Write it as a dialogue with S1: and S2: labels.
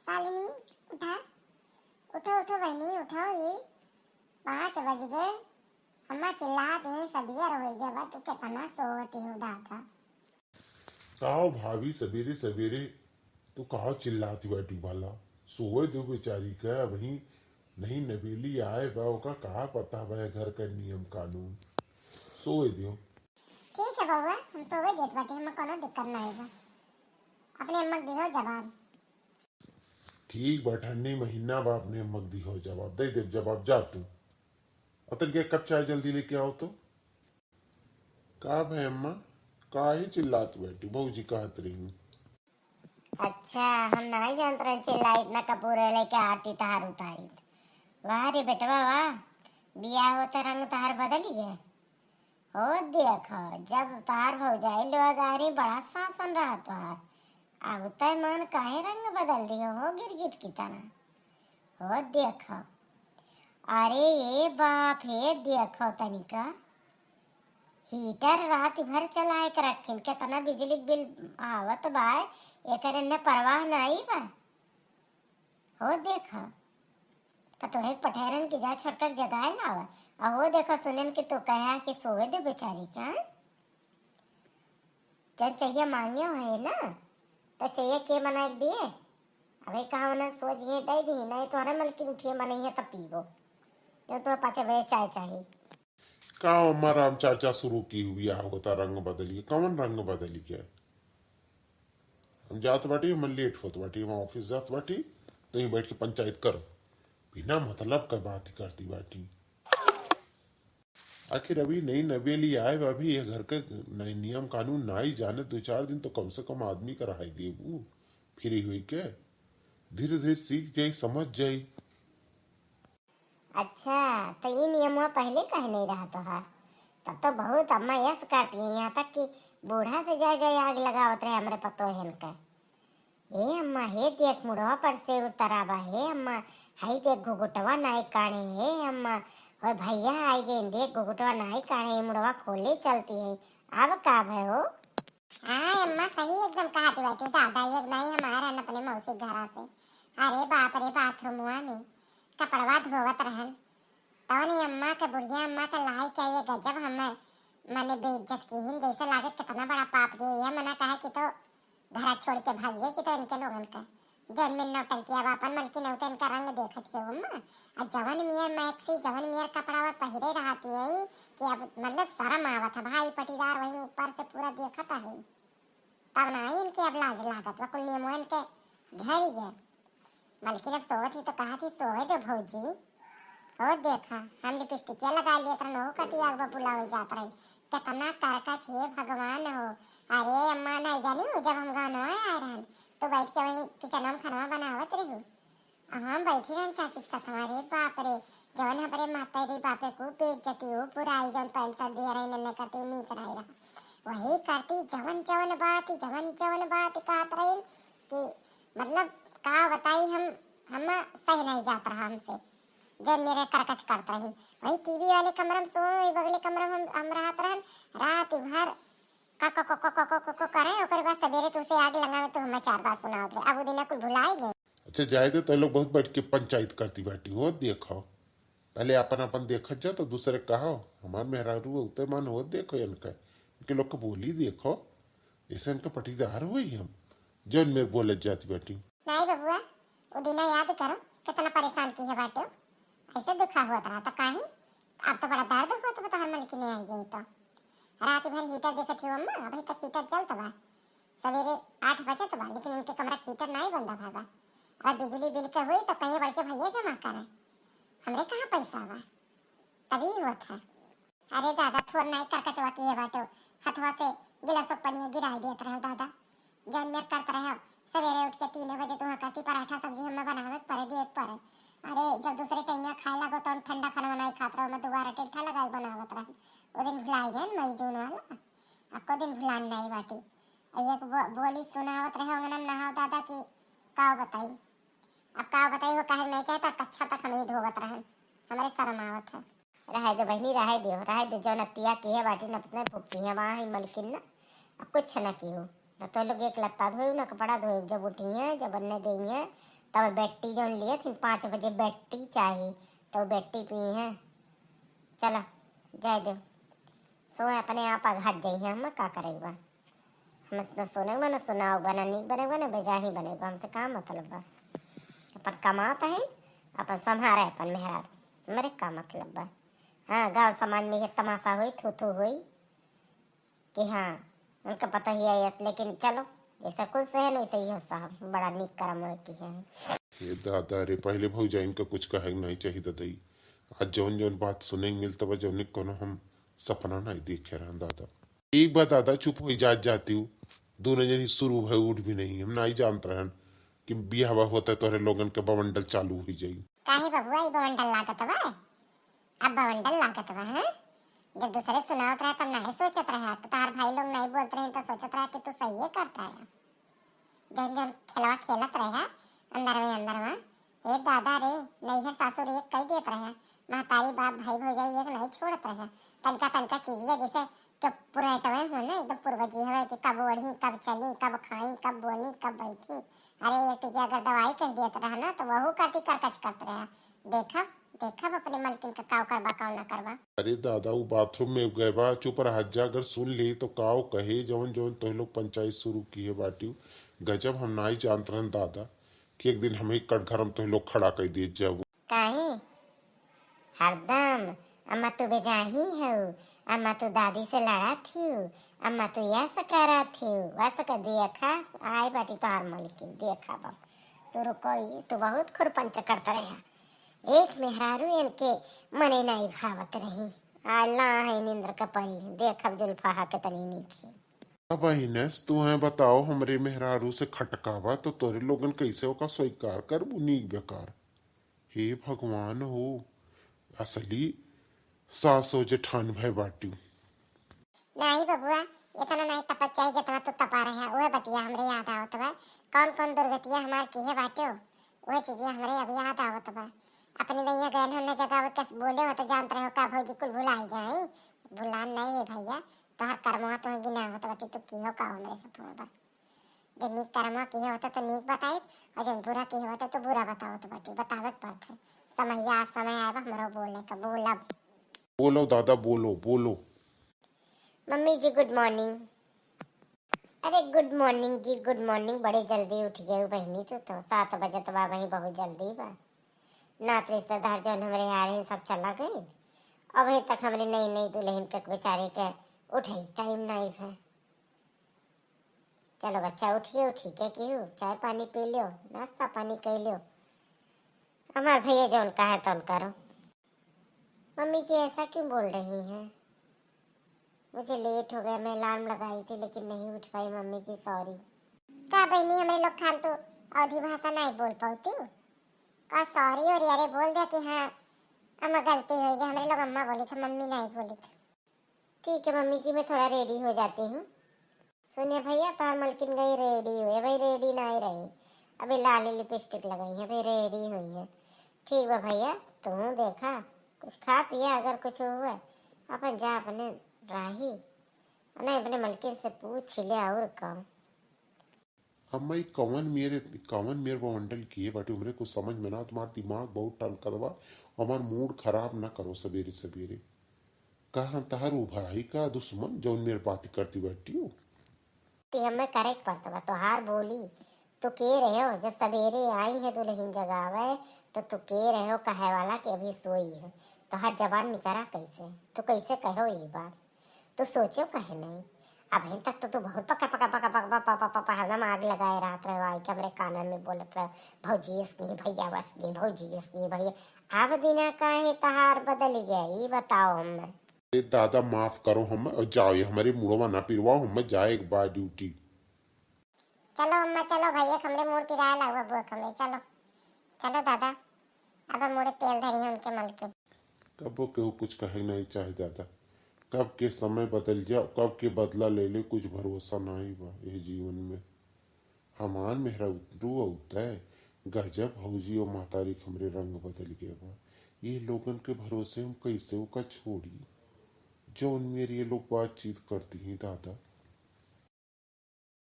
S1: शालिनी उठा, उठो उठो बहनी उठो, ये 5 बज गए। अम्मा चिल्लाते हैं सबियर हो गया बा, तू कितना सोती हो दादा।
S2: कहा भाभी सवेरे सवेरे तो कहा चिल्लाती बैठी वाला सोए दो बेचारी का वही नहीं नवेली आए बा ओका कहा पता बा घर का नियम कानून सोए दो।
S1: ठीक है बउआ, हम सोवे देत बाटे, हमें कोनो दिक्कत ना आएगा। अपने अम्मा को दिहो जवाब।
S2: ठीक बा ठंडी महीना बा अपने अम्मा दी हो जवाब दे दे जवाब जा तू अतन के कप चाय जल्दी लेके आओ तो। का भाई अम्मा का ही चिल्लाती बैठी बहू जी कहत रही हूँ।
S3: अच्छा हम नहीं जानते रहे चिल्ला इतना कपूर लेके आरती तहार उतारी। वाह रे बेटवा वाह, बिया होता रंग तहार बदल गया हो। देखो जब तहार हो जाए लोग आ रही बड़ा शासन रहा तुहार, अब तय मन काहे रंग बदल दियो हो गिरगिट की तरह हो। देखो अरे ये बाप हे, देखो तनिका हीटर रात भर चलाए के रखिन, कितना बिजली बिल आवत बा, एकर न परवाह नहीं बा हो। देखो तोहे पठेरन की जा छोटक जगाए लावा, अहो देखो सुनन कि तो कहा कि सोए दे बेचारी का। जब चाहिए मांगियो है ना तो चाहिए के बना दिए, अबे कहा ना सोचिए दे दी नहीं तो हरे मलकी उठिए बनाई है तब पीबो, जो तो पाचे वे चाय चाहिए।
S2: का अम्मा राम चाचा शुरू की हुई होता रंग बदलिए कौन रंग बदली क्या हम जात बाटी हम लेट होत बाटी हम ऑफिस जात बाटी तो ही बैठ के पंचायत करो बिना मतलब का बात ही करती बाटी। आखिर अभी नई नवेली आए अभी ये घर के नए नियम कानून ना ही जाने 2-4 दिन तो कम से कम आदमी का रहाई देबू फ्री हुई के धीरे धीरे सीख जाई समझ जाई।
S3: अच्छा तो ये नियम पहले कहे नहीं रहा तो हाँ, तब तो बहुत अम्मा यस करती है, यहाँ तक कि बूढ़ा से जाए जाए आग लगावत रहे हमारे पतो है इनका। हे अम्मा हे देख मुड़वा पर से उतरावा, हे अम्मा हाई देख घुघुटवा नाई काढ़े, हे अम्मा हो भैया आई गए देख घुघुटवा नाई काढ़े, मुड़वा खोले चलती है। अब का भय हो।
S1: हाँ अम्मा सही एकदम कहा थी बैठी दादा, ये नहीं हमारा न अपने मौसी घरा से। अरे बाप रे, बाथरूम में कपड़वा धोवत रहन तो नहीं अम्मा के बुढ़िया अम्मा के लाई क्या ये गजब हमें मैंने बेइज्जत की हिन, जैसे लागे कितना बड़ा पाप किया। ये मना कहा कि तो घर छोड़ के भाग गए कि तो इनके लोगन का जन में नौटंकिया बापन मलकी नौते इनका रंग देखत है अम्मा। और जवन मियर मैक्सी जवन मियर कपड़ा पहिरे रहती है कि अब मतलब शर्म आवत है भाई, पटीदार वही ऊपर से पूरा देखत है तब ना ही इनके अब लाज लागत वह कुल नियमों इनके झरी गए। मलकिन अब सोवत ही तो कहा थी सोए दो भौजी हो। देखा हम लिपस्टिकिया लगा लिए तरह हो कटिया बुलावे जात रही कितना करका छे भगवान हो। अरे अम्मा नहीं जानी हो जब हम गाँव आए रहन तो बैठ के वही किचन में खाना बनावत रही हम बैठी रहन चाची के साथ। हमारे बाप रे जवन हमारे माता रे बापे को बेइज्जती हो पूरा आई जवन पैंट शर्ट दे रही नन्हे करती नहीं कराई रहा वही करती जवन जवन बात कहत रही कि मतलब का बताई हम सही नहीं जात रहा हमसे जब मेरे करकच करता रही। वही टीवी वाले कमरे में सोए बगले कमरे में हम रहत रहन रात भर को करे ओकर बाद सवेरे तो उसे आग लगावे तो हमें 4 बार सुनावत रहे। अब वो दिन कुल भुला ही गए।
S2: अच्छा जाए दे तो लोग बहुत बैठ के पंचायत करती बैठी हो। देखो पहले अपन अपन देखत जाओ तो दूसरे कहो हमार मेहरारू उते मन हो देखो इनका इनके लोग को बोली देखो ऐसे इनका पटीदार हुई हम जन में बोले जाती बैठी।
S1: नहीं बबुआ वो दिन याद करो कितना परेशान की है बाटो, ऐसे दुखा हुआ था तो काहे अब तो बड़ा दर्द हुआ तो हर मलकी नहीं आई गई तो रात भर हीटर देखत थी अम्मा। अभी तक हीटर चलता बा, सवेरे 8 बजे तो बा लेकिन उनके कमरा हीटर नहीं बंदा भागा। और बिजली बिल के हुई तो कहीं बढ़ के भैया जमा करे हमरे कहाँ पैसा बा तभी हुआ था। अरे दादा थोड़ नहीं करकचवा की है बाटो, हथवा से गिलासों पनिया गिराई देत रहे दादा जन मेर करत रहे। सवेरे उठ के 3 बजे तो करती पराठा सब्जी हमें बनावे पड़े देख पड़े। अरे जब दूसरे टाइम में खाए लगो तो ठंडा खाना नहीं खात रहो मैं दोबारा टेठा लगाई बनावत रहे। वो दिन भुलाई गए मई जून वाला आपको दिन भुलान नहीं बाटी। एक बोली सुनावत रहे अंगना में नहाओ दादा की का बताई अब का बताई वो कहे नहीं चाहता कच्छा तक हम ही धोवत रहे हमारे शर्म आवत है।
S3: रहे दो बहनी रहे दो जो नतिया की है बाटी नपने भुगती है वहाँ ही मलकिन ना अब कुछ न की हो तो लोग एक लत्ता धोए ना कपड़ा धोए जब उठी है जब अन्य देंगे तब बेटी जो लिए थी 5 बजे बेटी चाहिए तो बेटी पी है। चलो जाए दो सोए अपने आप आघात जाई है। हम का करेगा, हम न सोने बा न सुनाओ बा न नीक बनेगा न बेजा ही बनेगा। हमसे का मतलब बा, अपन कमाता है अपन संभारे अपन मेहरा मेरे का मतलब बा। हाँ गाँव समाज में ये तमाशा हुई थू थू हुई कि हाँ उनका पता ही है यस, लेकिन चलो जैसा कुछ है न वैसे ही हो साहब, बड़ा नीक कर्म है की है।
S2: ये दादा रे पहले भौजा इनका कुछ कहे नहीं चाहिए दादाई। आज जौन जौन बात सुने मिलता बा जौन कोनो हम सपना नहीं देखे रहा दादा। एक बार दादा चुप हो जाती हूँ, दोनों जन शुरू भय उठ भी नहीं, हम नहीं जानते रहन कि बियाह होता है तोहरे लोगन के बवंडल चालू हो जाई।
S1: काहे बबुआ ई बवंडल लागत बा, अब बवंडल लागत बा। हाँ जब दूसरे के सुनावत रहे तब नहीं सोचत रहे, तार भाई लोग नहीं बोलते रहे तो सोचत रहे कि तू सही है करता है। जन जन खिलवा खेलत रहे अंदर में हे दादा रे नैहर सासुर एक कई देत रहे, महतारी बाप भाई भौजाई एक नहीं छोड़त रहे। तनका तनका चीजिया जैसे कि पुरहटवे हो ना एकदम पूर्वजी हवे कि कब ओढ़ी कब चली कब खाई कब बोली कब बैठी। अरे ये टिकी अगर दवाई कह देत रहे ना तो वहू करती करकच करते रहे। देखब देखब अपने मलकिन का काव करबा काव ना करबा।
S2: अरे दादा वो बाथरूम में गए बा चुप रह जा, अगर सुन ली तो काव कहे जौन जौन तो लोग पंचायत शुरू की है बाटी। गजब हम नहीं जानते रहन दादा कि एक दिन हमें कटघरम तो लोग खड़ा कर दिए जब।
S3: काहे हरदम अम्मा तू बेजाही हो, अम्मा तू दादी से लड़ा थी, अम्मा तू यस करा थी वैसे का देखा आए बाटी तो हार मलकिन देखा बाप तू रुको तू बहुत खुरपंच करता रहा। एक मेहरारू इनके मने नहीं भावत रही अल्लाह है निंद्र का परी देखब जुल्फा के तनी नीची।
S2: अब इनेस तू है बताओ हमरे मेहरारू से खटकावा तो तोरे लोगन कैसे ओका स्वीकार कर नीक बेकार। हे भगवान हो असली सासो जेठान भय बाटी।
S1: नहीं बबुआ इतना नहीं तपच्चाई जितना तू तपा रहे वह बतिया हमरे याद आवत बा। कौन कौन दुर्गतिया हमार की है बाटे वह चीजें हमरे अभी याद आवत बा। अपने दैया गए हमने जगह कस बोले हो तो जानते रहो का भौजी कुल भुलाई गए। भुलान नहीं है भैया तोहर कर्मवा तो गिना होत बाटी तो की हो का हमरे से थोड़ा बा। जो नीक कर्मवा की होता तो नीक बताई और जो बुरा की होता तो बुरा बताओ तो बाटी बतावत पड़त है। समय आएगा हमरो बोलने का बोलब।
S2: बोलो दादा बोलो बोलो।
S3: मम्मी जी गुड मॉर्निंग। अरे गुड मॉर्निंग जी गुड मॉर्निंग, बड़े जल्दी उठ गए बहनी तो 7 बजे तो बा वही बहुत जल्दी बा। नात रिश्तेदार जौन हमारे आ रहे सब चला गए, अभी तक हमारे नई नई दुल्हन के बेचारे के उठे टाइम नहीं है। चलो बच्चा उठिए उठी के क्यों चाय पानी पी लो नाश्ता पानी कर लो, हमारे भैया जौन कहा तो करो। मम्मी जी ऐसा क्यों बोल रही हैं, मुझे लेट हो गया, मैं अलार्म लगाई थी लेकिन नहीं उठ पाई मम्मी जी सॉरी।
S1: का बहनी हमें लोग खान तो अवधि भाषा नहीं बोल पाती हूँ का सॉरी और यारे बोल दिया कि हाँ अम्मा गलती हो गई। हमारे लोग अम्मा बोली थी मम्मी नहीं बोली थी।
S3: ठीक है मम्मी जी मैं थोड़ा रेडी हो जाती हूँ। सुनिए भैया तार मलकिन गई रेडी हुई भाई, रेडी नहीं रही अभी लाली लिपस्टिक लगाई है भाई रेडी हुई है। ठीक है भैया तू देखा कुछ खा पिया अगर कुछ हुआ अपन जा अपने राही नहीं अपने मलकिन से पूछ ले और काम।
S2: अम्मा ये कौन मेरे बवंडल किए बाटी उमरे कुछ समझ में ना, तुम्हारा दिमाग बहुत टन करवा हमार मूड खराब ना करो सवेरे सवेरे। कहा हम तहार भाई का दुश्मन जौन मेरे बात करती बैठी हो।
S3: ती हमें करेक्ट पड़ता बा तोहार बोली तो के रहे हो जब सवेरे आई है दुल्हन जगावे तो के रहे हो कहे वाला कि अभी सोई है तो हर जबान निकरा कैसे तो कैसे कहो ये बात तो सोचो कहे नहीं। अभी तक तो तू बहुत पका पका पका पका पका पका हरदम आग लगाए रात रहे आई के हमरे कानन में बोलत रहे भौजी स्नी भैया बस नहीं भौजी स्नी भैया। अब दिना काहे तहार बदल गया ये बताओ हमें।
S2: दादा माफ करो हम जाओ ये हमारे मुड़वा ना पिरवाओ हम जाए एक बार ड्यूटी।
S1: चलो अम्मा चलो भैया हमरे मोड़ पिराया लागवा बुआ हमरे चलो चलो दादा अब मोड़े तेल धरी है उनके मल के।
S2: कब वो केहू कुछ कहे नहीं चाहे दादा, कब के समय बदल जाओ कब के बदला ले ले कुछ भरोसा नहीं बा ये जीवन में। हमान मेहरा उतरू होता है गजब भौजी और मातारी हमरे रंग बदल गया बा। ये लोगन के भरोसे हम कैसे का छोड़ी जौन मेरी ये लोग बातचीत करती हैं दादा।